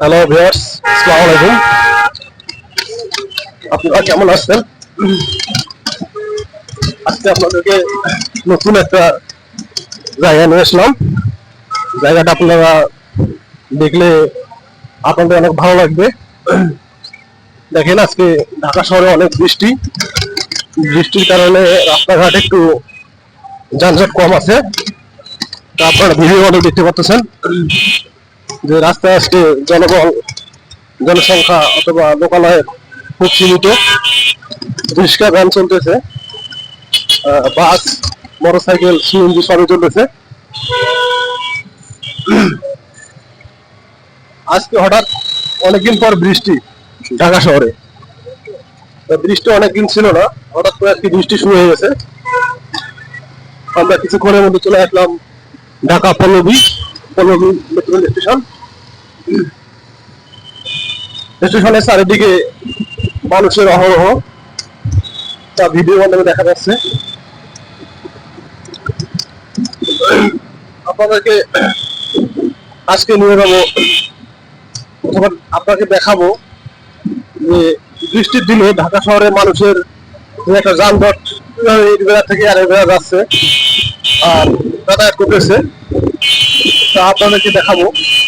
Hello viewers, আসসালামু আলাইকুম। আপনারা কেমন আছেন? আজকে আপনাদেরকে নতুন একটা জায়গা নিয়ে আসলাম। জায়গাটা আপনারা দেখলে আপনাদের অনেক ভালো লাগবে। দেখেন, আজকে ঢাকা শহরে অনেক বৃষ্টির কারণে রাস্তাঘাট একটু যানজট কম আছে। তা আপনারা ভিডিও অনেক দেখতে পাচ্ছেন যে রাস্তায় আজকে জনসংখ্যা অথবা লোকালয় খুব সীমিত। রিক্সা ভ্যান চলতেছে, বাস, মোটরসাইকেল, সিএনজি সবই চলতেছে। আজকে হঠাৎ অনেকদিন পর বৃষ্টি ঢাকা শহরে। বৃষ্টি অনেকদিন ছিল না, হঠাৎ করে আজকে বৃষ্টি শুরু হয়ে গেছে। আমরা কিছুক্ষণের মধ্যে চলে আসলাম ঢাকা পল্লবী মেট্রো স্টেশন। স্টেশনের চারিদিকে মানুষের অহরহ, তা ভিডিও মাধ্যমে দেখা যাচ্ছে। আপনাদেরকে আজকে নিয়ে যাবো অথবা আপনাকে দেখাবো যে বৃষ্টির দিনে ঢাকা শহরের মানুষের যে একটা যানজট এক জায়গা থেকে আরেক জায়গায় যাচ্ছে আর যাতায়াত করতেছে, তা আপনাদেরকে দেখাবো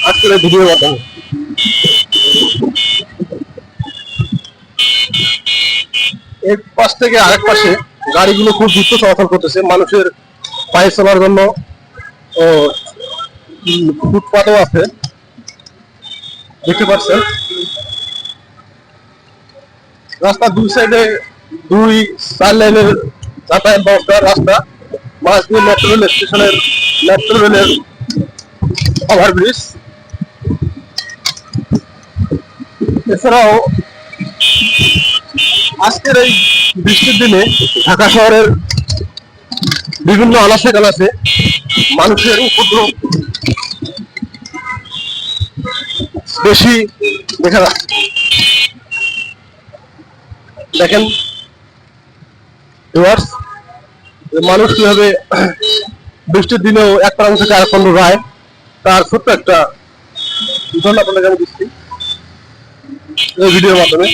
আজকের এই ভিডিওর মাধ্যমে। এক পাশ থেকে আরেক পাশে গাড়িগুলো খুব দ্রুত চলাচল করতেছে, মানুষের পায়ে চলার জন্য ও ফুটপাতও আছে, দেখতে পাচ্ছেন। রাস্তার দুই সাইডে 2-4 লাইনের যাতায়াত ব্যবস্থা রাস্তা, মাঝ দিয়ে মেট্রো রেলের ওভারব্রিজ। এছাড়াও আজকের এই বৃষ্টির দিনে ঢাকা শহরের বিভিন্ন আনাচে কানাচে মানুষের উপদ্রব বেশি দেখা যাচ্ছে। দেখেন ভিউয়ার্স, মানুষ কিভাবে বৃষ্টির দিনেও এক প্রান্ত থেকে আরেক প্রান্ত যায়, তার ছোট্ট একটা উদাহরণ আপনাদের আমি দিচ্ছি এই ভিডিওর মাধ্যমে।